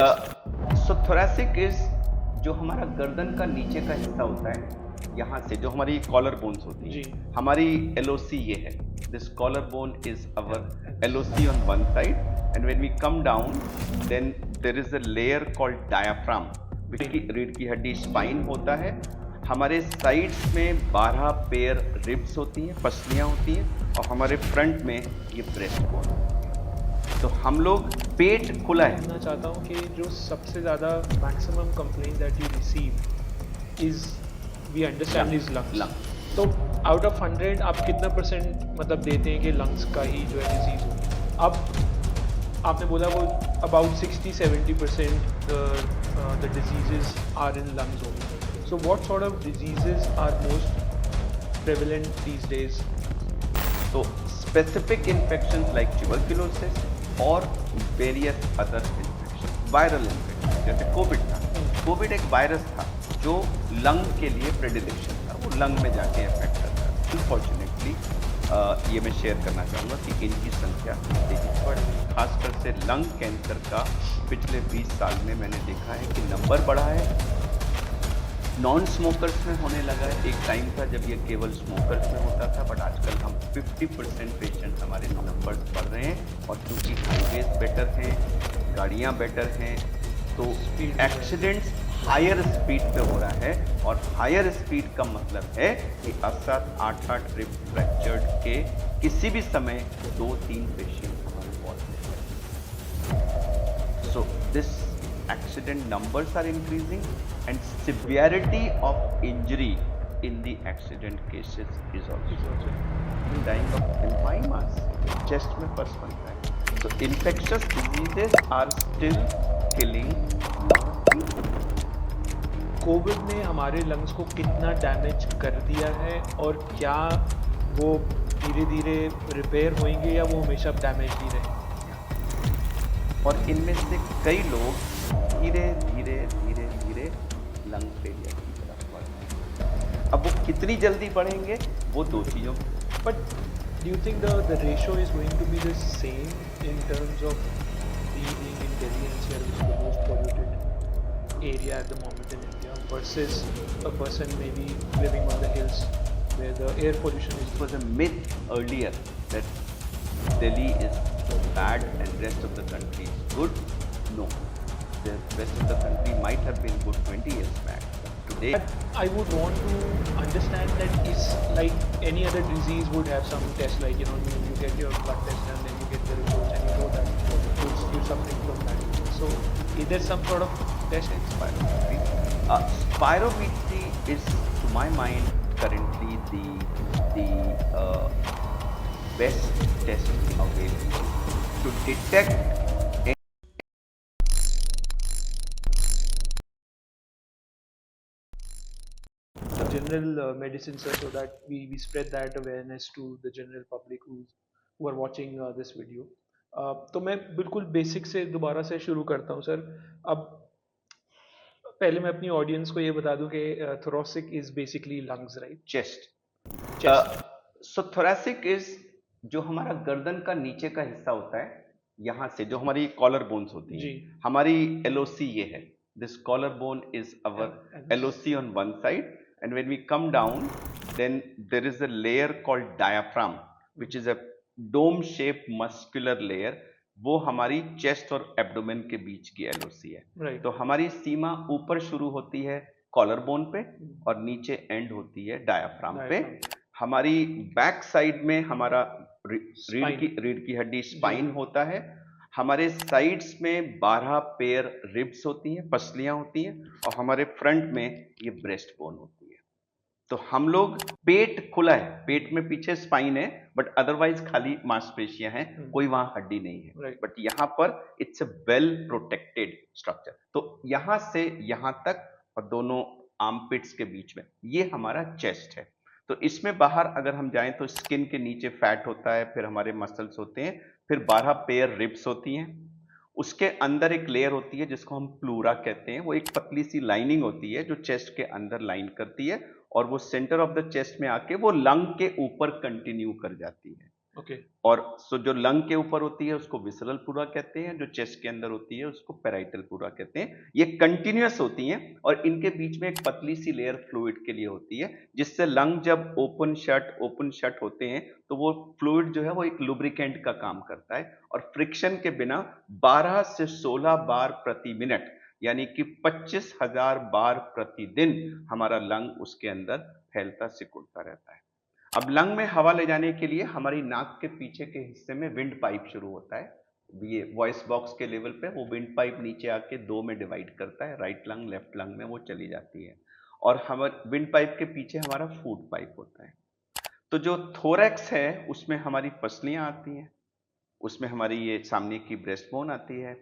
So thoracic is जो हमारा गर्दन का नीचे का हिस्सा होता है, यहाँ से जो हमारी कॉलर बोन्स होती जी। है, हमारी एलओसी ये है. This collar bone is our LOC on one side, and when we come down then there is a layer called diaphragm, रीढ़ की हड्डी स्पाइन होता है. हमारे साइड्स में 12 पेयर रिब्स होती हैं, पसलियां होती हैं, और हमारे फ्रंट में ये ब्रेस्ट बोन. तो हम लोग पेट खुला है. कहना चाहता हूँ कि जो सबसे ज़्यादा maximum complaint that you receive is we understand is lungs. तो आउट ऑफ 100 आप कितना परसेंट मतलब देते हैं कि लंग्स का ही जो है डिजीज हो? अब आपने बोला वो about 60-70% the diseases are in lungs only. So what sort of diseases are most prevalent these days? तो स्पेसिफिक इन्फेक्शन लाइक ट्यूबरक्लोसिस और various other infection, viral infection, जैसे कोविड था. कोविड एक वायरस था जो लंग के लिए प्रेडिलेक्शन था, वो लंग में जाके इफेक्ट करता है. अनफॉर्चुनेटली ये मैं शेयर करना चाहूँगा कि इनकी संख्या तेजी से बढ़ रही, खासकर से लंग कैंसर का पिछले 20 साल में मैंने देखा है कि नंबर बढ़ा है. नॉन स्मोकर्स में होने लगा है. एक टाइम था जब ये केवल स्मोकर्स में होता था, बट आजकल हम 50% पेशेंट हमारे नंबर्स बढ़ रहे हैं. और क्योंकि हाईवेज बेटर हैं, गाड़ियाँ बेटर हैं, तो एक्सीडेंट्स हायर स्पीड पे हो रहा है. और हायर स्पीड का मतलब है कि 7-8 रिब फ्रैक्चर्ड के किसी भी समय 2-3 पेशेंट हमारे वॉर्ड में हैं. So this accident numbers are increasing and severity of injury in the accident cases is also dying of empymas, chest में पस बनता है. So infectious diseases are still killing people. Covid ने हमारे लंग्स को कितना डैमेज कर दिया है और क्या वो धीरे धीरे रिपेयर होंगे या वो हमेशा डैमेज ही रहेंगे? और इनमें से कई लोग धीरे धीरे धीरे धीरे लंग फेलियर की तरफ बढ़ रहे हैं. अब वो कितनी जल्दी बढ़ेंगे वो दो चीज़ों. But do you think the ratio is going to be the same in terms of being in Delhi NCR, which is the most polluted area at the moment in India, versus a person maybe living on the hills where the air pollution is? It was a myth earlier that Delhi is bad and rest of the country is good. No, the rest of the country might have been good 20 years back. But today, I would want to understand that it's like any other disease would have some test, like you get your blood test and then you get the results and you know that you're suffering from that. So is there some sort of test? spirometry. Spirometry is, to my mind, currently the best test available to detect General medicine, sir, so that we spread that awareness to the general public who are watching this video. तो मैं बिल्कुल basic से दोबारा से शुरू करता हूँ sir. अब पहले मैं अपनी ऑडियंस को ये बता दूं कि thoracic is basically lungs, right? chest. Chest. So thoracic is जो हमारा गर्दन का नीचे का हिस्सा होता है, यहाँ से जो हमारी कॉलर बोन्स होती जी. हैं, हमारी एलओसी ये है. This collar bone is our LOC on one side, and when we come down then there is a layer called diaphragm, which is a dome shape muscular layer. वो हमारी chest और abdomen के बीच की LOC है. Right. तो हमारी सीमा ऊपर शुरू होती है कॉलर बोन पे और नीचे एंड होती है डायाफ्राम पे. हमारी बैक साइड में हमारा रीढ़ की हड्डी स्पाइन होता है. हमारे साइड्स में 12 पेयर रिब्स होती हैं, पसलियां होती हैं, और हमारे फ्रंट में ये ब्रेस्ट बोन होती है. तो हम लोग पेट खुला है, पेट में पीछे स्पाइन है, बट अदरवाइज खाली मांसपेशियां हैं, कोई वहां हड्डी नहीं है. Right. बट यहाँ पर it's a well protected structure. तो यहां से यहां तक और दोनों आर्मपिट्स के बीच में ये हमारा चेस्ट है. तो इसमें बाहर अगर हम जाएं तो स्किन के नीचे फैट होता है, फिर हमारे मसल्स होते हैं, फिर 12 पेयर रिब्स होती हैं. उसके अंदर एक लेयर होती है जिसको हम प्लूरा कहते हैं. वो एक पतली सी लाइनिंग होती है जो चेस्ट के अंदर लाइन करती है, और वो सेंटर ऑफ द चेस्ट में आके वो लंग के ऊपर कंटिन्यू कर जाती है. ओके और सो जो लंग के ऊपर होती है उसको विसरल प्लूरा कहते हैं, जो चेस्ट के अंदर होती है उसको पेराइटल प्लूरा कहते हैं। ये कंटिन्यूअस होती हैं और इनके बीच में एक पतली सी लेयर फ्लूइड के लिए होती है, जिससे लंग जब ओपन शट होते हैं तो वो फ्लूइड जो है वो एक लुब्रिकेंट का काम करता है और फ्रिक्शन के बिना 12 से 16 बार प्रति मिनट यानी कि 25,000 बार प्रतिदिन हमारा लंग उसके अंदर फैलता सिकुड़ता रहता है। अब लंग में हवा ले जाने के लिए हमारी नाक के पीछे के हिस्से में विंड पाइप शुरू होता है। ये वॉइस बॉक्स के लेवल पे वो विंड पाइप नीचे आके दो में डिवाइड करता है, राइट लंग लेफ्ट लंग में वो चली जाती है। और हम विंड पाइप के पीछे हमारा फूड पाइप होता है। तो जो थोरैक्स है उसमें हमारी पसलियां आती हैं, उसमें हमारी ये सामने की ब्रेस्ट बोन आती है,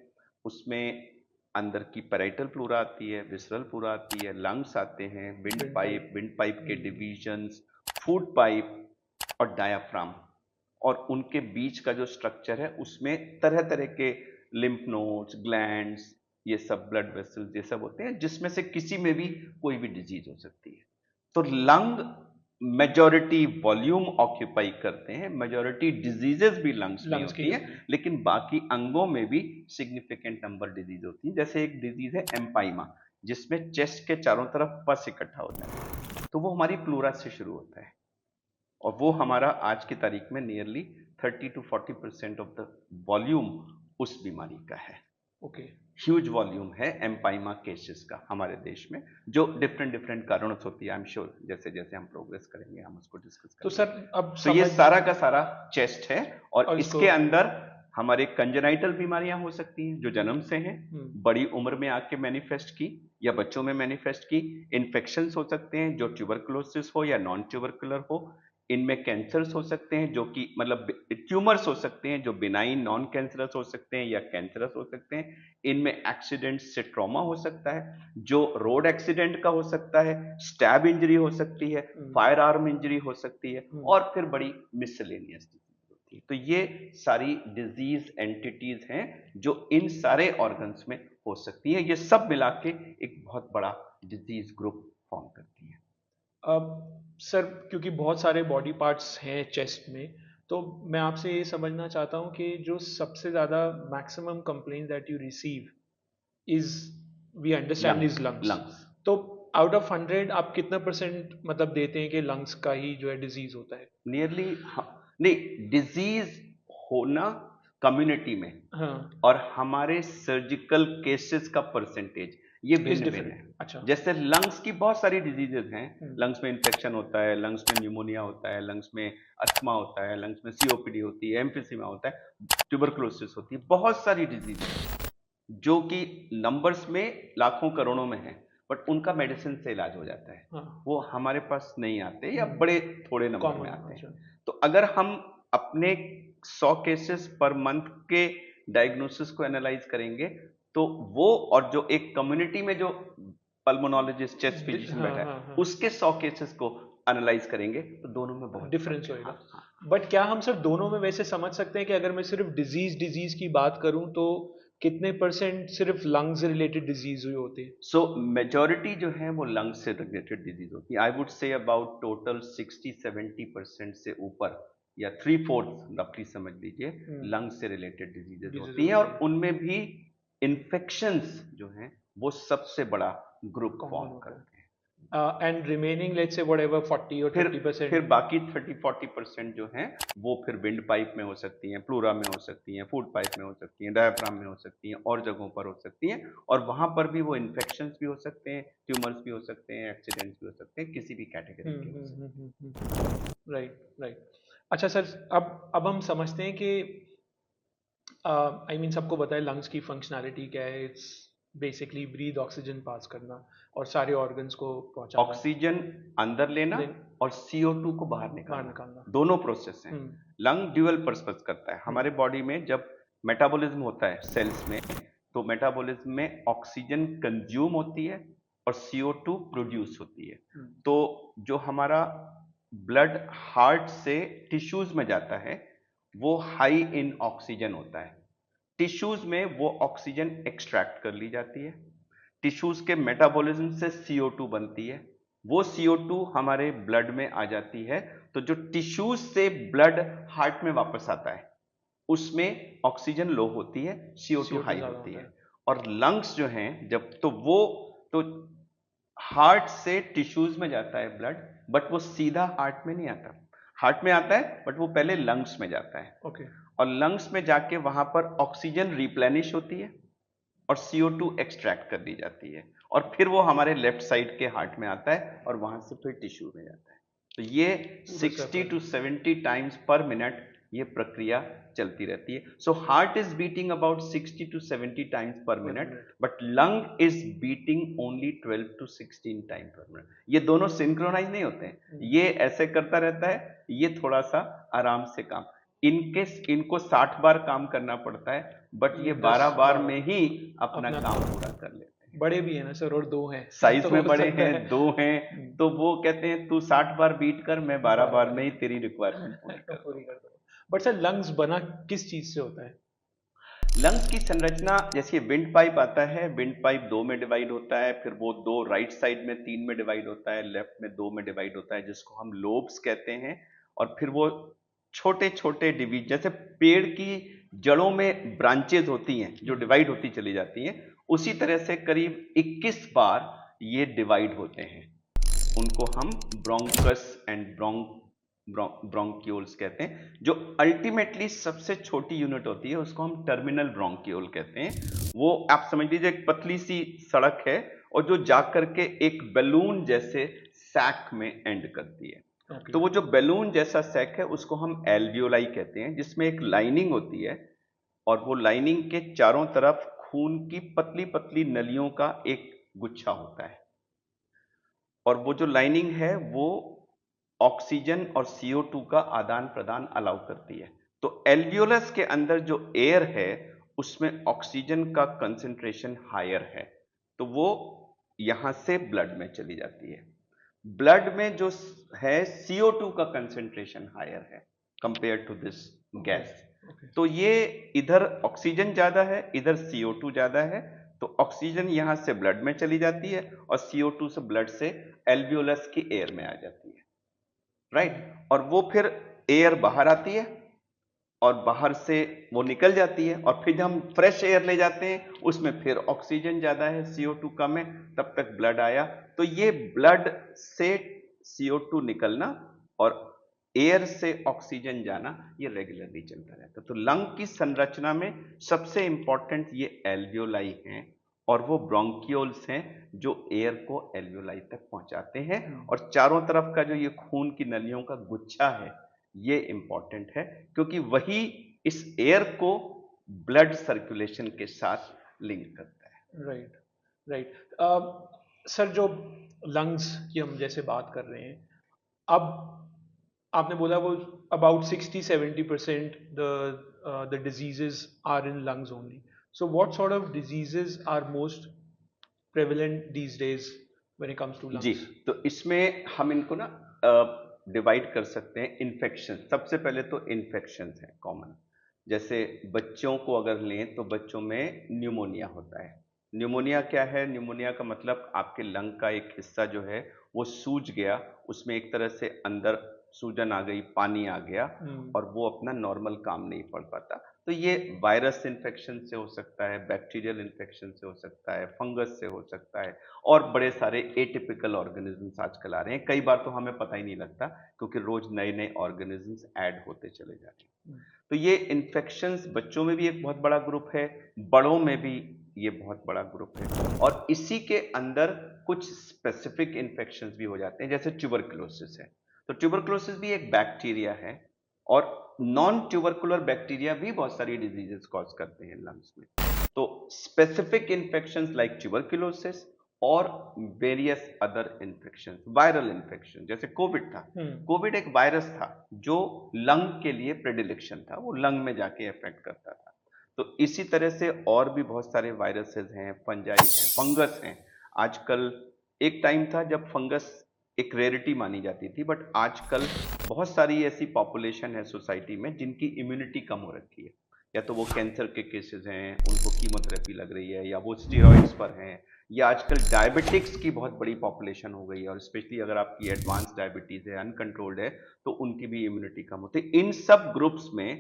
उसमें अंदर की पैराइटल प्लूरा आती है, विसरल प्लूरा आती है, लंग्स आते हैं, विंड पाइप के डिवीजन्स, फूड पाइप और डायाफ्राम, और उनके बीच का जो स्ट्रक्चर है उसमें तरह तरह के लिम्फ नोड्स, ग्लैंड्स, ये सब ब्लड वेसल्स ये सब होते हैं, जिसमें से किसी में भी कोई भी डिजीज हो सकती है। तो लंग मेजॉरिटी वॉल्यूम ऑक्यूपाई करते हैं, मेजॉरिटी डिजीजेस भी लंग्स में होती हैं, लेकिन बाकी अंगों में भी सिग्निफिकेंट नंबर डिजीज होती हैं। जैसे एक डिजीज है एम्पाइमा, जिसमें चेस्ट के चारों तरफ पस इकट्ठा होता है, तो वो हमारी प्लूरा से शुरू होता है और वो हमारा आज की तारीख में nearly 30 to 40% of the volume उस बीमारी का है। ओके ह्यूज वॉल्यूम है एम्पाइमा केसेस का हमारे देश में, जो डिफरेंट कारणों से होती है। आई एम श्योर जैसे जैसे हम प्रोग्रेस करेंगे हम उसको डिस्कस करेंगे। तो सर अब तो ये सारा का सारा चेस्ट है और इसके अंदर हमारे कंजेनाइटल बीमारियां हो सकती हैं जो जन्म से हैं, बड़ी उम्र में आके मैनिफेस्ट की या बच्चों में मैनिफेस्ट की। इन्फेक्शंस हो सकते हैं जो ट्यूबरकुलोसिस हो या नॉन ट्यूबरकुलर हो। इनमें कैंसर्स हो सकते हैं जो कि मतलब ट्यूमर्स हो सकते हैं जो बिनाइन नॉन कैंसरस हो सकते हैं या कैंसरस हो सकते हैं। इनमें एक्सीडेंट से ट्रॉमा हो सकता है जो रोड एक्सीडेंट का हो सकता है, स्टैब इंजरी हो सकती है, फायर आर्म इंजरी हो सकती है, और फिर बड़ी मिसलेनियस होती है। तो ये सारी डिजीज एंटिटीज हैं जो इन सारे ऑर्गन्स में हो सकती है। ये सब मिला के एक बहुत बड़ा डिजीज ग्रुप फॉर्म करती है। अब सर क्योंकि बहुत सारे बॉडी पार्ट्स हैं चेस्ट में, तो मैं आपसे ये समझना चाहता हूँ कि जो सबसे ज़्यादा maximum complaint that you receive is we understand is lungs. तो आउट ऑफ 100 आप कितना % मतलब देते हैं कि लंग्स का ही जो है डिजीज होता है? नियरली नहीं, डिजीज होना कम्युनिटी में हाँ और हमारे सर्जिकल केसेस का परसेंटेज ये भिन्न भिन्न है। अच्छा जैसे लंग्स की बहुत सारी डिजीजेस हैं, लंग्स में इन्फेक्शन होता है, लंग्स में न्यूमोनिया होता है, लंग्स में अस्थमा होता है, लंग्स में सीओपीडी होती है, एम्फिसीमा होता है, ट्यूबरकुलोसिस होती है, बहुत सारी डिजीज है जो कि नंबर्स में लाखों करोड़ों में है, बट उनका मेडिसिन से इलाज हो जाता है। हाँ वो हमारे पास नहीं आते या बड़े थोड़े नंबर में आते अच्छा हैं। तो अगर हम अपने 100 केसेस पर मंथ के डायग्नोसिस को एनालाइज करेंगे तो वो, और जो एक कम्युनिटी में जो पल्मोनोलॉजिस्ट चेस्ट फिजिशियन बैठा है उसके 100 केसेस को एनालाइज करेंगे तो दोनों में बहुत डिफरेंस होएगा। बट क्या हम सिर्फ दोनों में वैसे समझ सकते हैं कि अगर मैं सिर्फ डिजीज की बात करूं तो कितने % सिर्फ लंग्स रिलेटेड डिजीज हुए होते हैं? सो मेजॉरिटी जो है वो लंग्स से रिलेटेड डिजीज होती है। I would say about total 60-70% से ऊपर या 3/4 रफली समझ लीजिए लंग्स से रिलेटेड डिजीजेज होती हैं, और उनमें भी इन्फेक्शंस जो हैं वो सबसे बड़ा ग्रुप फॉर्म करते हैं। And remaining let's say whatever 40 और 30%, फिर बाकी 30-40% जो हैं वो फिर विंड पाइप में हो सकती हैं, प्लूरा में हो सकती हैं, फूड पाइप में हो सकती हैं, डायाफ्राम में हो सकती हैं, और जगहों पर हो सकती हैं, और वहां पर भी वो इन्फेक्शंस भी हो सकते हैं, ट्यूमर्स भी हो सकते हैं, एक्सीडेंट्स भी हो सकते हैं, किसी भी कैटेगरी के हो सकते हैं। राइट। अच्छा सर, अब हम समझते हैं कि आई मीन सबको पता है लंग्स की फंक्शनैलिटी क्या है। इट्स बेसिकली ब्रीथ ऑक्सीजन पास करना और सारे ऑर्गन्स को पहुंचाना, ऑक्सीजन अंदर लेना और CO2 को बाहर निकालना, दोनों प्रोसेस हैं। लंग ड्यूअल पर्पस करता है। हमारे बॉडी में जब मेटाबॉलिज्म होता है सेल्स में, तो मेटाबॉलिज्म में ऑक्सीजन कंज्यूम होती है और CO2 प्रोड्यूस होती है। तो जो हमारा ब्लड हार्ट से टिश्यूज में जाता है वो हाई इन ऑक्सीजन होता है। टिश्यूज में वो ऑक्सीजन एक्सट्रैक्ट कर ली जाती है, टिश्यूज के मेटाबॉलिज्म से CO2 बनती है, वो CO2 हमारे ब्लड में आ जाती है, तो तो जो टिश्यूज से ब्लड हार्ट में वापस आता है उसमें ऑक्सीजन लो होती है, CO2 हाई ज्यादा होती होता है। और लंग्स जो हैं जब तो हार्ट से टिश्यूज में जाता है ब्लड, बट वो सीधा हार्ट में नहीं आता। हार्ट में आता है बट वो पहले लंग्स में जाता है। ओके और लंग्स में जाके वहां पर ऑक्सीजन रिप्लेनिश होती है और CO2 एक्सट्रैक्ट कर दी जाती है और फिर वो हमारे लेफ्ट साइड के हार्ट में आता है और वहां से फिर टिश्यू में जाता है। तो ये 60 to 70 टाइम्स पर मिनट ये प्रक्रिया चलती रहती है। So heart is beating about 60 to 70 times पर minute, but lung is beating only 12 to 16 time पर मिनट। ये दोनों सिंक्रोनाइज नहीं होते हैं, ये ऐसे करता रहता है, ये थोड़ा सा आराम से काम। इनको 60 बार काम करना पड़ता है, बट ये 12 बार में ही अपना काम पूरा कर लेते हैं। बड़े भी है ना सर, और 2 हैं साइज तो में हो बड़े सकता हैं, है। 2 हैं, तो वो कहते हैं तू 60 बार बीट कर, मैं 12 बार में ही तेरी रिक्वायरमेंट पूरी कर पूरी कर दो। बट सर लंग्स बना किस चीज से होता है? लंग्स की संरचना जैसे विंड पाइप आता है, विंड पाइप 2 में डिवाइड होता है, फिर वो 2 राइट साइड में 3 में डिवाइड होता है, लेफ्ट में 2 में डिवाइड होता है, जिसको हम लोब्स कहते हैं। और फिर वो छोटे छोटे डिवीजन, जैसे पेड़ की जड़ों में ब्रांचेज होती हैं जो डिवाइड होती चली जाती हैं, उसी तरह से करीब 21 बार ये डिवाइड होते हैं। उनको हम ब्रोंकस एंड ब्रोंक्यूल्स कहते हैं। जो अल्टीमेटली सबसे छोटी यूनिट होती है उसको हम टर्मिनल ब्रोंक्यूल कहते हैं। वो आप समझ लीजिए एक पतली सी सड़क है और जो जाकर के एक बैलून जैसे सैक में एंड करती है। तो वो जो बैलून जैसा सैक है उसको हम एल्वियोलाई कहते हैं, जिसमें एक लाइनिंग होती है और वो लाइनिंग के चारों तरफ खून की पतली पतली नलियों का एक गुच्छा होता है। और वो जो लाइनिंग है वो ऑक्सीजन और CO2 का आदान प्रदान अलाउ करती है। तो एल्वियोलस के अंदर जो एयर है उसमें ऑक्सीजन का कंसंट्रेशन हायर है, तो वो यहां से ब्लड में चली जाती है। ब्लड में जो है CO2 का कंसंट्रेशन हायर है कंपेयर टू दिस गैस। तो ये इधर ऑक्सीजन ज्यादा है, इधर CO2 ज्यादा है, तो ऑक्सीजन यहां से ब्लड में चली जाती है और CO2 से ब्लड से एल्वियोलस की एयर में आ जाती है, राइट। और वो फिर एयर बाहर आती है और बाहर से वो निकल जाती है और फिर जब हम फ्रेश एयर ले जाते हैं उसमें फिर ऑक्सीजन ज्यादा है, CO2 कम है, तब तक ब्लड आया। तो ये ब्लड से CO2 निकलना और एयर से ऑक्सीजन जाना ये रेगुलरली चलता रहता है। तो लंग की संरचना में सबसे इंपॉर्टेंट ये एल्वियोलाई हैं और वो ब्रोंक्यूल्स हैं जो एयर को एल्वियोलाई तक पहुंचाते हैं। और चारों तरफ का जो ये खून की नलियों का गुच्छा है ये इंपॉर्टेंट है, क्योंकि वही इस एयर को ब्लड सर्कुलेशन के साथ लिंक करता है। Right right. सर जो लंग्स की हम जैसे बात कर रहे हैं, अब आपने बोला वो about 60-70% the diseases are in lungs only. So what sort of diseases are most prevalent these days when it comes to lungs? जी, तो इसमें हम इनको ना डिवाइड कर सकते हैं इन्फेक्शन। सबसे पहले तो इन्फेक्शन है कॉमन, जैसे बच्चों को अगर लें तो बच्चों में न्यूमोनिया होता है। न्यूमोनिया क्या है? न्यूमोनिया का मतलब आपके लंग का एक हिस्सा जो है वो सूज गया, उसमें एक तरह से अंदर सूजन आ गई, पानी आ गया और वो अपना नॉर्मल काम नहीं पड़ पाता। तो ये वायरस इन्फेक्शन से हो सकता है, बैक्टीरियल इन्फेक्शन से हो सकता है, फंगस से हो सकता है, और बड़े सारे एटिपिकल ऑर्गेनिजम्स आजकल आ रहे हैं। कई बार तो हमें पता ही नहीं लगता क्योंकि रोज नए नए ऑर्गेनिजम्स ऐड होते चले जा रहे हैं। तो ये इन्फेक्शंस बच्चों में भी एक बहुत बड़ा ग्रुप है, बड़ों में भी ये बहुत बड़ा ग्रुप है। और इसी के अंदर कुछ स्पेसिफिक इन्फेक्शंस भी हो जाते हैं, जैसे ट्यूबरकुलोसिस है। तो ट्यूबरकुलोसिस भी एक बैक्टीरिया है और नॉन ट्यूबरकुलर बैक्टीरिया भी बहुत सारी डिजीजेस कॉज करते हैं लंग्स में। तो स्पेसिफिक इन्फेक्शंस लाइक ट्यूबरकुलोसिस और various other infections, viral infection, जैसे कोविड था। कोविड एक वायरस था जो लंग के लिए प्रेडिलेक्शन था, वो लंग में जाके इफेक्ट करता था। तो इसी तरह से और भी बहुत सारे वायरसेस हैं, फंजाई हैं, फंगस हैं। आजकल एक टाइम था जब फंगस एक रेयरिटी मानी जाती थी, बट आजकल बहुत सारी ऐसी पॉपुलेशन है सोसाइटी में जिनकी इम्यूनिटी कम हो रखी है, या तो वो कैंसर के केसेस हैं, उनको कीमोथेरेपी लग रही है, या वो स्टेरॉइड्स पर हैं, या आजकल डायबिटिक्स की बहुत बड़ी पॉपुलेशन हो गई है, और स्पेशली अगर आपकी एडवांस डायबिटीज है, अनकंट्रोल्ड है, तो उनकी भी इम्यूनिटी कम होती है। इन सब ग्रुप्स में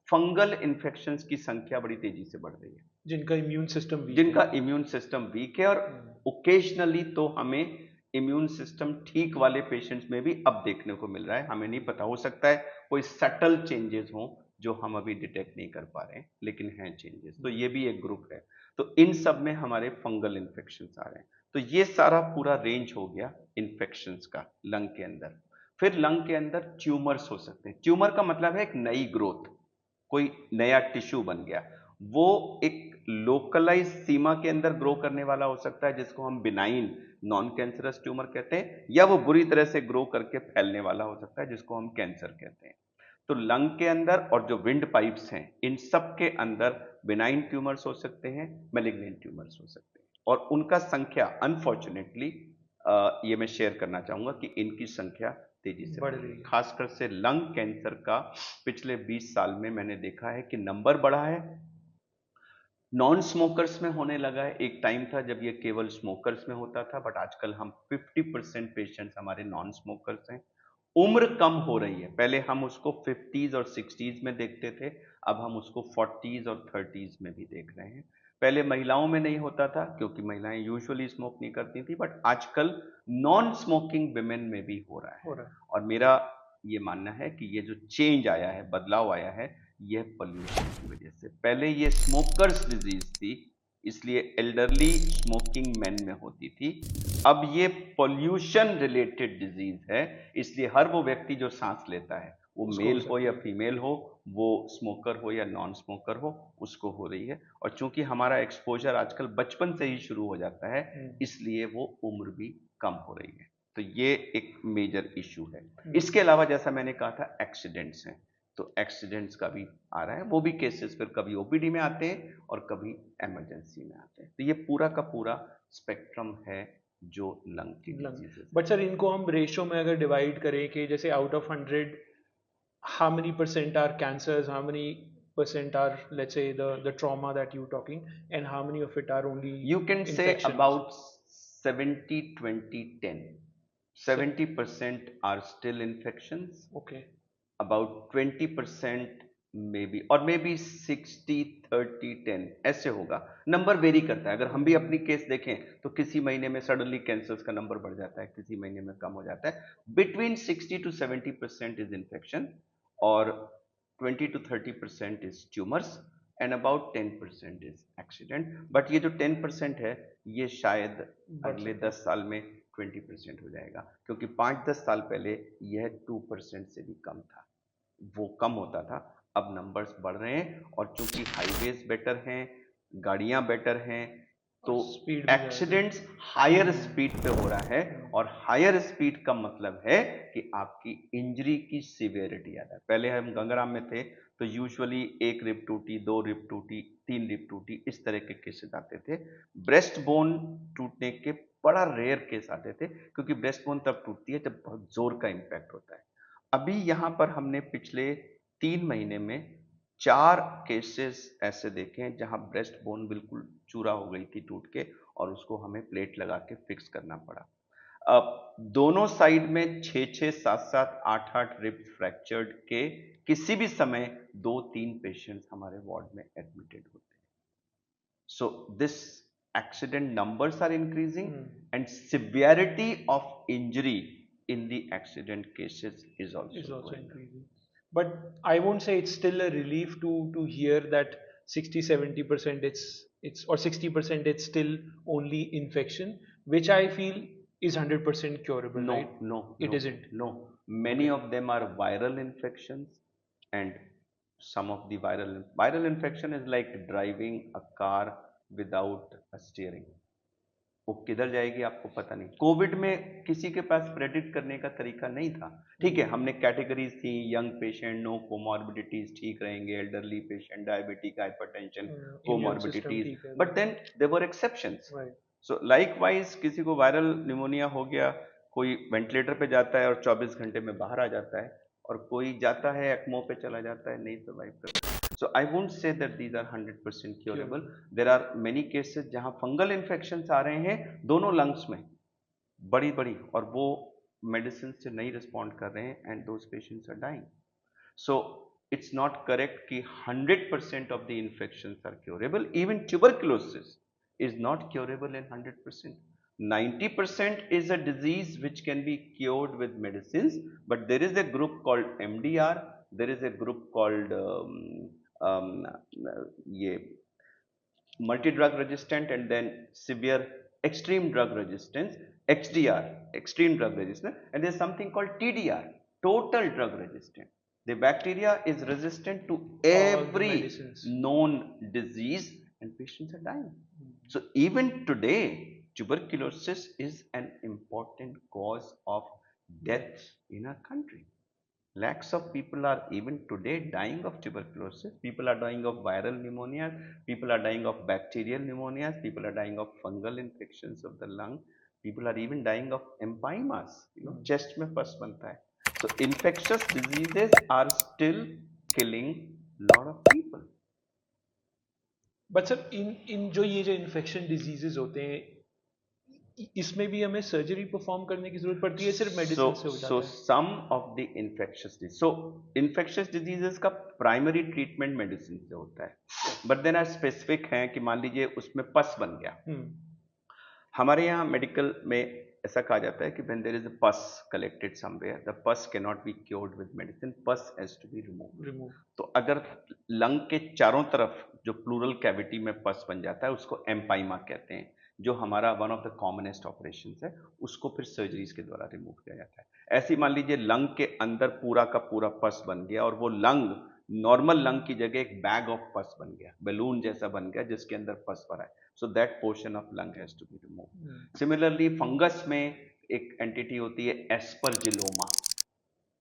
फंगल इन्फेक्शंस की संख्या बड़ी तेजी से बढ़ रही है, जिनका इम्यून सिस्टम वीक जिनका है। इम्यून सिस्टम वीक है। और ओकेजनली तो हमें इम्यून सिस्टम ठीक वाले पेशेंट्स में भी अब देखने को मिल रहा है, हमें नहीं पता, हो सकता है कोई सटल चेंजेस हों जो हम अभी डिटेक्ट नहीं कर पा रहे हैं, लेकिन हैं चेंजेस। तो ये भी एक ग्रुप है। तो इन सब में हमारे फंगल इन्फेक्शंस आ रहे हैं। तो ये सारा पूरा रेंज हो गया इन्फेक्शंस का लंग के अंदर। फिर लंग के अंदर ट्यूमर्स हो सकते हैं। ट्यूमर का मतलब है एक नई ग्रोथ, कोई नया टिश्यू बन गया। वो एक लोकलाइज सीमा के अंदर ग्रो करने वाला हो सकता है, जिसको हम बिनाइन नॉन कैंसरस ट्यूमर कहते हैं, या वो बुरी तरह से ग्रो करके फैलने वाला हो सकता है, जिसको हम कैंसर कहते हैं। तो लंग के अंदर और जो विंड पाइप्स हैं, इन सब के अंदर बिनाइन ट्यूमर्स हो सकते हैं, मैलिग्नेंट ट्यूमर्स हो सकते हैं। और उनका संख्या अनफॉर्चुनेटली ये मैं शेयर करना चाहूंगा कि इनकी संख्या तेजी से बढ़ रही है। खासकर से लंग कैंसर का पिछले 20 साल में मैंने देखा है कि नंबर बढ़ा है। नॉन स्मोकर्स में होने लगा है। एक टाइम था जब ये केवल स्मोकर्स में होता था, बट आजकल हम 50% पेशेंट्स हमारे नॉन स्मोकर्स हैं। उम्र कम हो रही है, पहले हम उसको 50s और 60s में देखते थे, अब हम उसको 40s और 30s में भी देख रहे हैं। पहले महिलाओं में नहीं होता था क्योंकि महिलाएं यूजुअली स्मोक नहीं करती थी, बट आजकल नॉन स्मोकिंग विमेन में भी हो रहा है। और मेरा ये मानना है कि ये जो चेंज आया है, बदलाव आया है, यह पोल्यूशन की वजह से। पहले ये स्मोकर्स डिजीज थी, इसलिए एल्डरली स्मोकिंग मेन में होती थी। अब ये पोल्यूशन रिलेटेड डिजीज है, इसलिए हर वो व्यक्ति जो सांस लेता है, वो मेल हो या फीमेल हो, वो स्मोकर हो या नॉन स्मोकर हो, उसको हो रही है। और चूंकि हमारा एक्सपोजर आजकल बचपन से ही शुरू हो जाता है, इसलिए वो उम्र भी कम हो रही है। तो ये एक मेजर इशू है। इसके अलावा जैसा मैंने कहा था, एक्सीडेंट्स हैं। तो एक्सीडेंट्स का भी आ रहा है, वो भी केसेस फिर कभी ओपीडी में आते हैं और कभी इमरजेंसी में आते हैं। तो ये पूरा का पूरा स्पेक्ट्रम है जो लंग की डिजीजेस। बट सर, इनको हम रेशो में अगर डिवाइड करें कि जैसे out of 100 how many percent are cancers, how many percent are, let's say, the trauma that you're talking, and how many of it are only you can say infections? about 70-20-10. 70% are still infections. Okay. About 20% may be, और may be 60-30-10 ऐसे होगा। Number very करता है। अगर हम भी अपनी case देखें तो किसी महीने में सडनली कैंसर्स का नंबर बढ़ जाता है, किसी महीने में कम हो जाता है। बिटवीन 60-70% इज इन्फेक्शन, और 20-30% is tumours, and about 10% is accident. But ये जो 10% है, ये शायद अगले 10 साल में 20% हो जाएगा, क्योंकि 5-10 साल पहले यह 2% से भी कम था। वो कम होता था, अब नंबर्स बढ़ रहे हैं। और चूंकि हाईवेज बेटर हैं, गाड़ियां बेटर हैं, तो एक्सीडेंट्स हायर स्पीड पे हो रहा है। और हायर स्पीड का मतलब है कि आपकी इंजरी की सिवियरिटी ज्यादा है। पहले हम गंगाराम में थे तो यूजुअली 1 रिब टूटी, 2 रिब टूटी, 3 रिब टूटी, इस तरह के केसेस आते थे। ब्रेस्ट बोन टूटने के बड़ा रेयर केस आते थे, क्योंकि ब्रेस्ट बोन तब टूटती है जब बहुत जोर का इंपैक्ट होता है। अभी यहां पर हमने पिछले 3 महीने में 4 केसेस ऐसे देखे हैं जहां ब्रेस्ट बोन बिल्कुल चूरा हो गई थी टूट के, और उसको हमें प्लेट लगा के फिक्स करना पड़ा। अब दोनों साइड में 6-6, 7-7, 8-8 रिब फ्रैक्चर्ड के किसी भी समय 2-3 पेशेंट्स हमारे वार्ड में एडमिटेड होते हैं। So this accident numbers are increasing, and severity of injury in the accident cases is also increasing. But I won't say it's still a relief to hear that 60-70% it's or 60% it's still only infection, which I feel is 100% curable. No, right? no, it no, isn't. No, many of them are viral infections, and some of the viral infection is like driving a car without a steering. वो किधर जाएगी आपको पता नहीं। Covid में किसी के पास predict करने का तरीका नहीं था। ठीक है, हमने कैटेगरीज थी, यंग पेशेंट, नो कोमॉर्बिडिटीज, ठीक रहेंगे, elderly patient, diabetic, hypertension, comorbidities, but then there were exceptions. So likewise किसी को वायरल निमोनिया हो गया, कोई वेंटिलेटर पे जाता है और 24 घंटे में बाहर आ जाता है, और कोई जाता है एक्मो पे चला जाता है, नहीं सर्वाइव करता। So I won't say that these are 100% curable. There are many cases जहाँ फंगल इन्फेक्शंस आ रहे हैं दोनों लंग्स में बड़ी बड़ी और वो मेडिसिन से नहीं रिस्पॉन्ड कर रहे हैं and those patients are dying. So it's not correct कि 100% of the infections are curable. Even tuberculosis is not curable in 100%. 90% is a disease which can be cured with medicines, but there is a group called MDR, there is a group called ये multi-drug resistant and then severe extreme drug resistance, XDR, extreme drug resistant, and there's something called TDR, total drug resistant. The bacteria is resistant to every known disease and patients are dying. So even today, tuberculosis is an important cause of death in our country. Lakhs of people are even today dying of tuberculosis. People are dying of viral pneumonia. People are dying of bacterial pneumonia. People are dying of fungal infections of the lung. People are even dying of empymas. Chest में पस बनता है. So infectious diseases are still killing lot of people. But sir, in जो ये जो infection diseases होते हैं, इसमें भी हमें सर्जरी परफॉर्म करने की जरूरत पड़ती है, सिर्फ मेडिसिन से हो जाता है? So some of the infectious diseases, so infectious diseases का प्राइमरी ट्रीटमेंट मेडिसिन से होता है, बट देन स्पेसिफिक है कि मान लीजिए उसमें पस बन गया. हमारे यहाँ मेडिकल में ऐसा कहा जाता है कि when there is a pus collected somewhere, the pus cannot be cured with medicine, pus has to be removed. तो अगर लंग के चारों तरफ जो प्लूरल कैविटी में पस बन जाता है उसको एम्पाइमा कहते हैं, जो हमारा one of the commonest operation है, उसको फिर सर्जरीज के द्वारा रिमूव किया जाता है. ऐसे ही मान लीजिए लंग के अंदर पूरा का पूरा पस बन गया और वो लंग नॉर्मल लंग की जगह एक बैग ऑफ पस बन गया, बैलून जैसा बन गया जिसके अंदर पस भरा है. So that portion of lung has to be removed. Similarly, fungus में एक एंटिटी होती है एस्परजिलोमा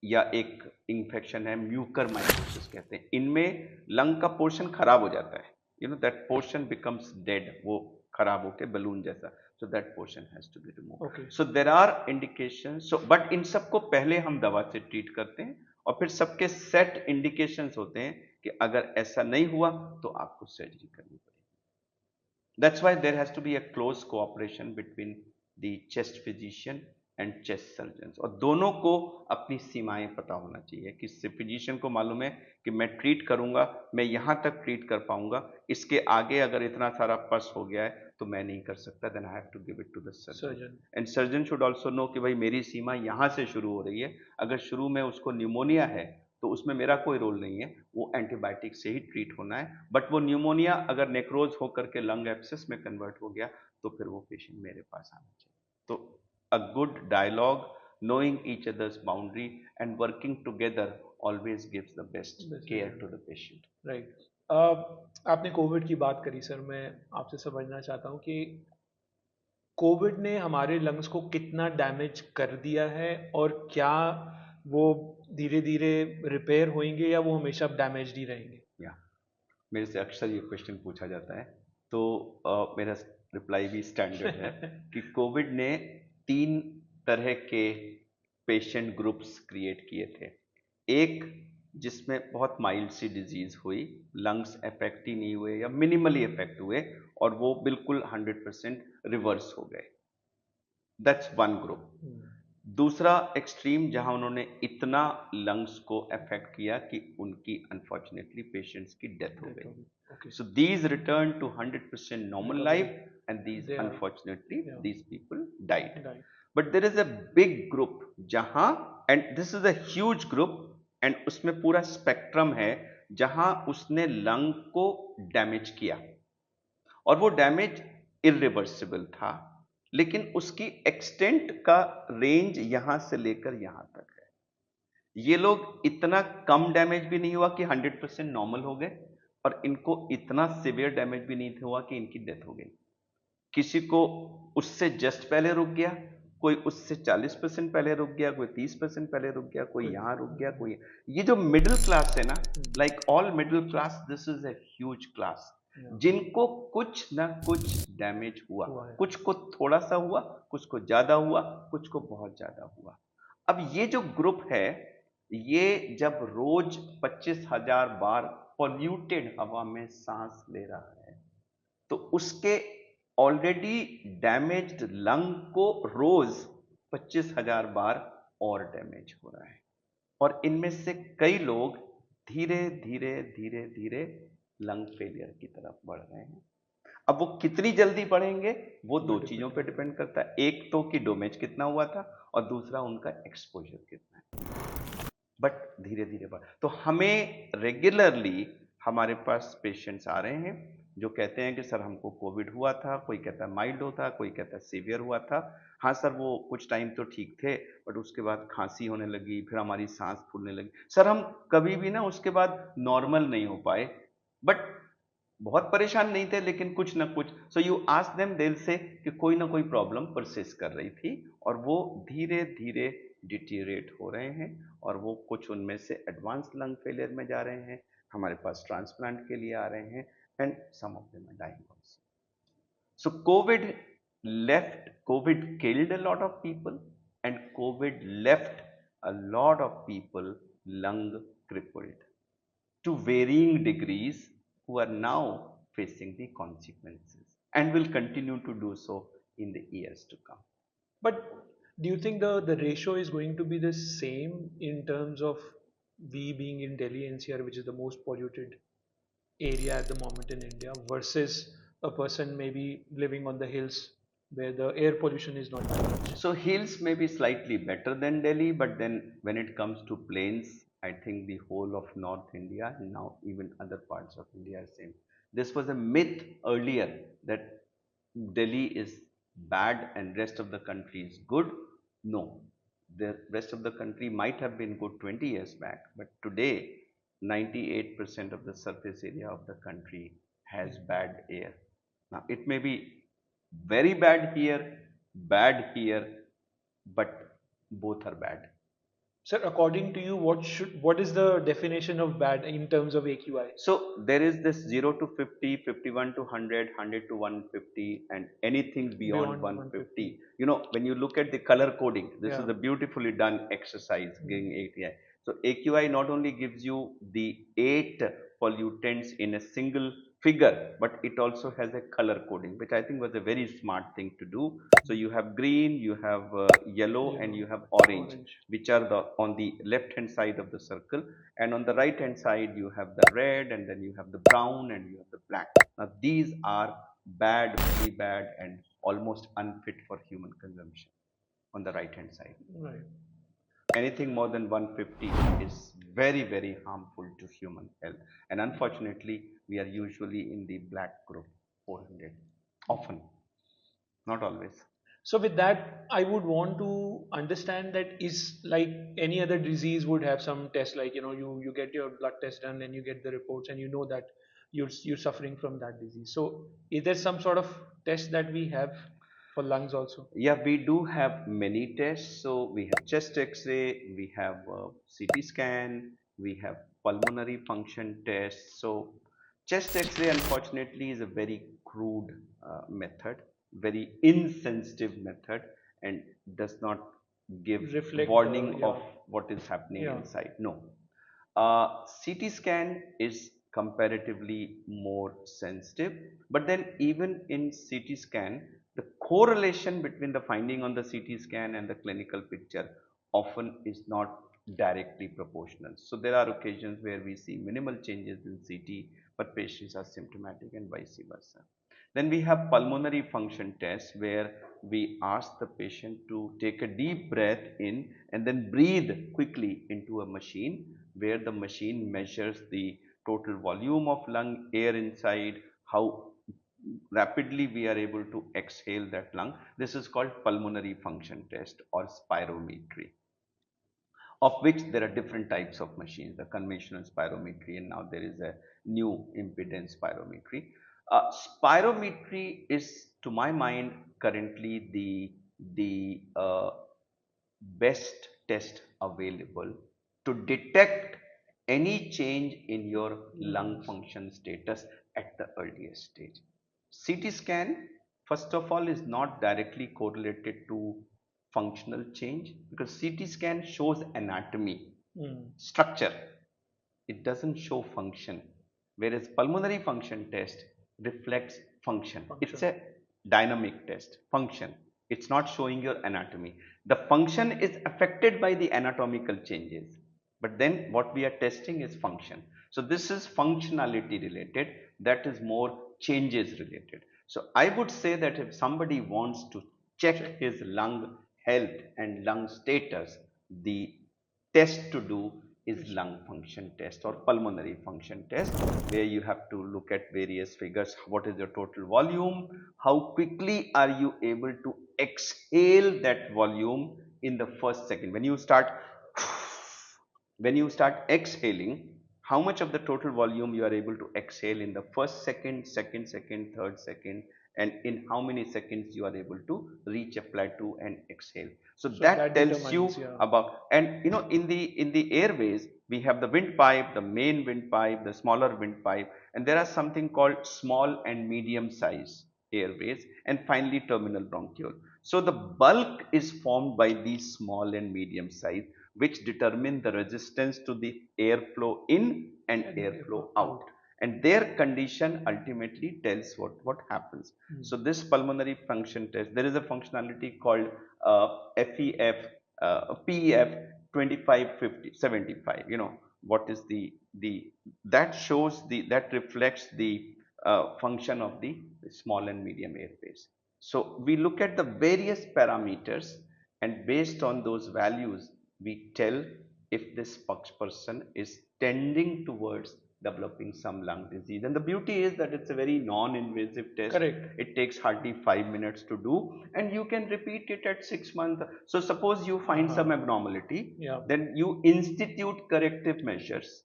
या एक इंफेक्शन है म्यूकरमाइकोसिस कहते हैं. इनमें लंग का पोर्शन खराब हो जाता है. That portion becomes dead. वो खराब होके बलून जैसा. So that portion has to be removed. Okay. So there are indications. So but इन सबको पहले हम दवा से ट्रीट करते हैं और फिर सबके सेट इंडिकेशंस होते हैं कि अगर ऐसा नहीं हुआ तो आपको सर्जरी करनी पड़ेगी. That's why there has to be a close cooperation between the chest physician and chest surgeons. और दोनों को अपनी सीमाएं पता होना चाहिए कि फिजिशियन को मालूम है कि मैं ट्रीट करूंगा, मैं यहाँ तक ट्रीट कर पाऊंगा, इसके आगे अगर इतना सारा पस हो गया है तो मैं नहीं कर सकता. Then I have to give it to the surgeon. And surgeon should also know कि भाई मेरी सीमा यहाँ से शुरू हो रही है. अगर शुरू में उसको न्यूमोनिया है तो उसमें मेरा कोई रोल नहीं है, वो एंटीबायोटिक से ही ट्रीट होना है. बट वो न्यूमोनिया अगर नेक्रोज होकर के लंग एब्सेस में कन्वर्ट हो गया तो फिर वो पेशेंट मेरे पास आना चाहिए. तो a good dialogue, knowing each other's boundary and working together always gives the best care to the patient. Right. आपने कोविड की बात करी सर, मैं आपसे समझना चाहता हूँ कि कोविड ने हमारे लंग्स को कितना डैमेज कर दिया है और क्या वो धीरे धीरे रिपेयर होंगे या वो हमेशा डैमेज ही रहेंगे? मेरे से अक्सर ये क्वेश्चन पूछा जाता है, तो मेरा रिप्लाई भी स्टैंडर्ड है कि कोविड ने 3 तरह के पेशेंट ग्रुप्स क्रिएट किए थे. एक जिसमें बहुत माइल्ड सी डिजीज हुई, लंग्स अफेक्ट ही नहीं हुए या मिनिमली अफेक्ट हुए और वो बिल्कुल 100% रिवर्स हो गए. That's one group. दूसरा एक्सट्रीम जहां उन्होंने इतना लंग्स को अफेक्ट किया कि उनकी अनफॉर्चुनेटली पेशेंट्स की डेथ हो गई. So these returned to 100% normal life and these unfortunately these people died. But there is a big group जहां, and this is a huge group and उसमें पूरा स्पेक्ट्रम है जहां उसने लंग को डैमेज किया और वो डैमेज इरिवर्सिबल था, लेकिन उसकी एक्सटेंट का रेंज यहां से लेकर यहां तक है. ये लोग इतना कम डैमेज भी नहीं हुआ कि 100% नॉर्मल हो गए और इनको इतना सिवियर डैमेज भी नहीं हुआ कि इनकी डेथ हो गई. किसी को उससे जस्ट पहले रुक गया, कोई उससे 40% पहले रुक गया, कोई 30% पहले रुक गया, कोई यहां रुक गया, कोई. ये जो मिडिल क्लास है ना, like all middle class, this is a huge class जिनको कुछ ना कुछ डैमेज हुआ. कुछ को थोड़ा सा हुआ, कुछ को ज्यादा हुआ, कुछ को बहुत ज्यादा हुआ. अब ये जो ग्रुप है, ये जब रोज 25,000 बार पॉल्यूटेड हवा में सांस ले रहा है, तो उसके ऑलरेडी डैमेज्ड लंग को रोज 25,000 बार और डैमेज हो रहा है। और इनमें से कई लोग धीरे धीरे धीरे धीरे लंग फेलियर की तरफ बढ़ रहे हैं। अब वो कितनी जल्दी बढ़ेंगे वो दो चीजों पे डिपेंड करता है, एक तो कि डैमेज कितना हुआ था और दूसरा उनका एक्सपोजर कितना है। बट धीरे धीरे बढ़, तो हमें रेगुलरली हमारे पास पेशेंट्स आ रहे हैं जो कहते हैं कि सर हमको कोविड हुआ था, कोई कहता है माइल्ड होता, कोई कहता है सीवियर हुआ था। हाँ सर वो कुछ टाइम तो ठीक थे, बट उसके बाद खांसी होने लगी, फिर हमारी सांस फूलने लगी, सर हम कभी भी ना उसके बाद नॉर्मल नहीं हो पाए, बट बहुत परेशान नहीं थे लेकिन कुछ ना कुछ। सो यू आस्क देम, दिल से कि कोई ना कोई प्रॉब्लम परसिस्ट कर रही थी और वो धीरे धीरे डिटीरिएट हो रहे हैं और वो कुछ उनमें से एडवांस लंग फेलियर में जा रहे हैं, हमारे पास ट्रांसप्लांट के लिए आ रहे हैं, and some of them are dying also. So COVID killed a lot of people, and COVID left a lot of people lung crippled to varying degrees, who are now facing the consequences and will continue to do so in the years to come. But do you think the ratio is going to be the same in terms of we being in Delhi NCR, which is the most polluted area at the moment in India, versus a person maybe living on the hills where the air pollution is not that much? So hills may be slightly better than Delhi, but then when it comes to plains, I think the whole of North India and now even other parts of India are same. This was a myth earlier that Delhi is bad and rest of the country is good. No, the rest of the country might have been good 20 years back, but today 98% of the surface area of the country has bad air. Now it may be very bad here, but both are bad. Sir, according to you, what is the definition of bad in terms of AQI? So there is this 0 to 50, 51 to 100, 100 to 150, and anything beyond 150. You know, when you look at the color coding, this is a beautifully done exercise giving AQI. So AQI not only gives you the 8 pollutants in a single figure, but it also has a color coding, which I think was a very smart thing to do. So you have green, you have yellow, and you have orange, which are the on the left hand side of the circle, and on the right hand side you have the red, and then you have the brown, and you have the black. Now these are bad, very bad, and almost unfit for human consumption on the right hand side. Right. Anything more than 150 is very, very harmful to human health, and unfortunately we are usually in the black group, 400, often, not always. So with that, I would want to understand that is like any other disease would have some test, like you get your blood test done and you get the reports and you know that you're suffering from that disease. So is there some sort of test that we have for lungs also? Yeah, we do have many tests. So we have chest X-ray, we have CT scan, we have pulmonary function tests. So chest X-ray, unfortunately, is a very crude method, very insensitive method, and does not give Reflect warning of what is happening inside. No. CT scan is comparatively more sensitive, but then even in CT scan, the correlation between the finding on the CT scan and the clinical picture often is not directly proportional. So there are occasions where we see minimal changes in CT, but patients are symptomatic and vice versa. Then we have pulmonary function tests where we ask the patient to take a deep breath in and then breathe quickly into a machine, where the machine measures the total volume of lung air inside, how rapidly we are able to exhale that lung. This is called pulmonary function test or spirometry, of which there are different types of machines, the conventional spirometry, and now there is a new impedance spirometry. Spirometry is, to my mind, currently the best test available to detect any change in your lung function status at the earliest stage. CT scan, first of all, is not directly correlated to functional change, because CT scan shows anatomy, structure. It doesn't show function. whereas pulmonary function test reflects function. It's Function. a dynamic test, function. It's not showing your anatomy. The function is affected by the anatomical changes, but then what we are testing is function. So this is functionality related, that is more changes related. So I would say that if somebody wants to check his lung health and lung status, the test to do is lung function test or pulmonary function test, where you have to look at various figures. What is your total volume? How quickly are you able to exhale that volume in the first second? When you start exhaling, how much of the total volume you are able to exhale in the first second, second second, third second, and in how many seconds you are able to reach a plateau and exhale. So So that that tells you determines, yeah. about, and in the airways we have the windpipe, the main windpipe, the smaller windpipe, and there are something called small and medium size airways, and finally terminal bronchiole. So the bulk is formed by these small and medium size, which determine the resistance to the airflow in and airflow out, and their condition ultimately tells what happens. So this pulmonary function test, there is a functionality called FEF, PEF 25, 50, 75. What is the that shows that reflects the function of the small and medium airways. So we look at the various parameters, and based on those values we tell if this person is tending towards developing some lung disease. And the beauty is that it's a very non-invasive test. Correct. It takes hardly 5 minutes to do, and you can repeat it at 6 months. So suppose you find some abnormality, Yeah. then you institute corrective measures,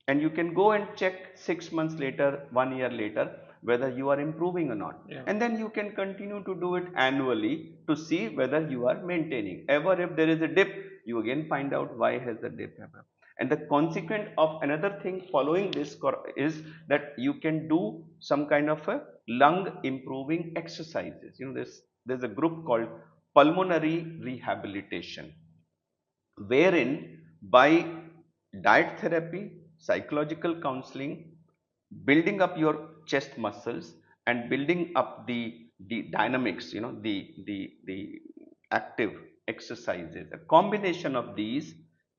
and you can go and check 6 months later, 1 year later, whether you are improving or not. Yeah. And then you can continue to do it annually to see whether you are maintaining. Ever if there is a dip, you again find out why has the dip happened. And the consequent of another thing following this is that you can do some kind of a lung improving exercises. There's a group called pulmonary rehabilitation, wherein by diet therapy, psychological counseling, building up your chest muscles and building up the dynamics, the active exercises, a combination of these,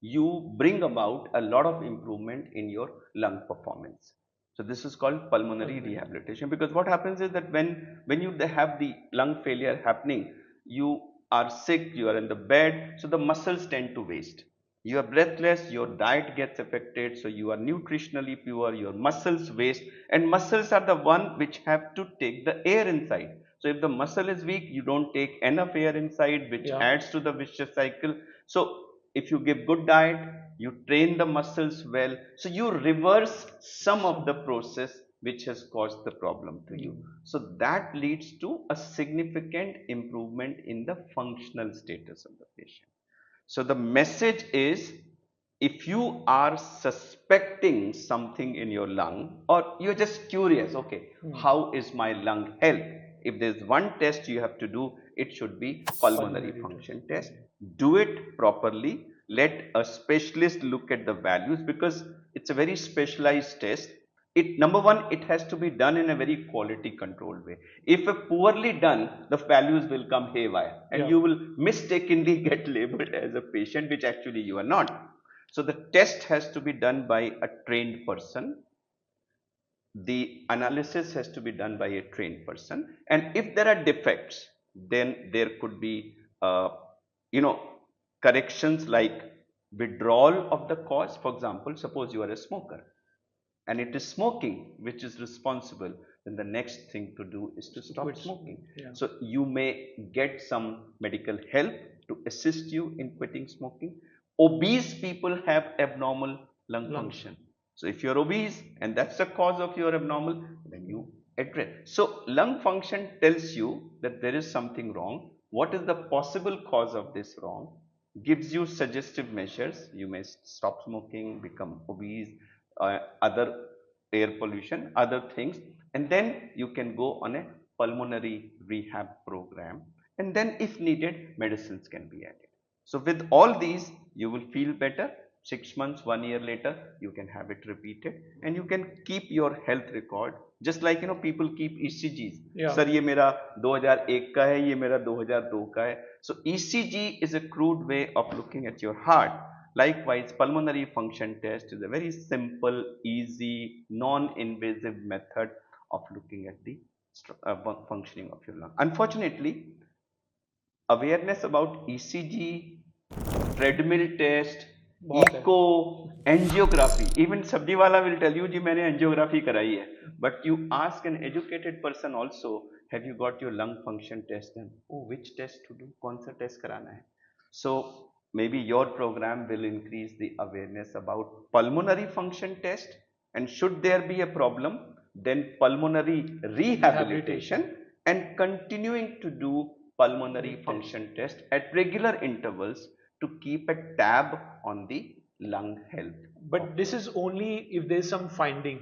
you bring about a lot of improvement in your lung performance. So this is called pulmonary rehabilitation, because what happens is that when you have the lung failure happening, you are sick, you are in the bed, so the muscles tend to waste. You are breathless, your diet gets affected, so you are nutritionally poor, your muscles waste, and muscles are the one which have to take the air inside. So if the muscle is weak, you don't take enough air inside, which adds to the vicious cycle. So if you give good diet, you train the muscles well, so you reverse some of the process which has caused the problem to you. So that leads to a significant improvement in the functional status of the patient. So the message is, if you are suspecting something in your lung, or you're just curious, okay, how is my lung health? If there's one test you have to do, it should be pulmonary function test. Do it properly. Let a specialist look at the values, because it's a very specialized test. Number one, it has to be done in a very quality controlled way. If a poorly done, the values will come haywire, and you will mistakenly get labeled as a patient, which actually you are not. So the test has to be done by a trained person. The analysis has to be done by a trained person, and if there are defects, then there could be you know corrections like withdrawal of the cause. For example, suppose you are a smoker and it is smoking which is responsible, then the next thing to do is to stop smoking. So you may get some medical help to assist you in quitting smoking. Obese people have abnormal lung function. So if you're obese and that's the cause of your abnormal, then you address. So lung function tells you that there is something wrong. What is the possible cause of this wrong? Gives you suggestive measures. You may stop smoking, become obese, other air pollution, other things, and then you can go on a pulmonary rehab program, and then if needed, medicines can be added. So with all these, you will feel better, 6 months, 1 year later, you can have it repeated and you can keep your health record just like people keep ECGs. Yeah. Sir, ये मेरा 2001 का है, ये मेरा 2002 का है. So ECG is a crude way of looking at your heart. Likewise, pulmonary function test is a very simple, easy, non-invasive method of looking at the functioning of your lung. Unfortunately, awareness about ECG, treadmill test, echo, angiography, even sabdi wala will tell you ji maine angiography कराई है, but you ask an educated person also, have you got your lung function test done? Oh, which test to do, कौन सा test कराना है? So maybe your program will increase the awareness about pulmonary function test, and should there be a problem, then pulmonary rehabilitation and continuing to do pulmonary function test at regular intervals to keep a tab on the lung health. But this is only if there is some finding.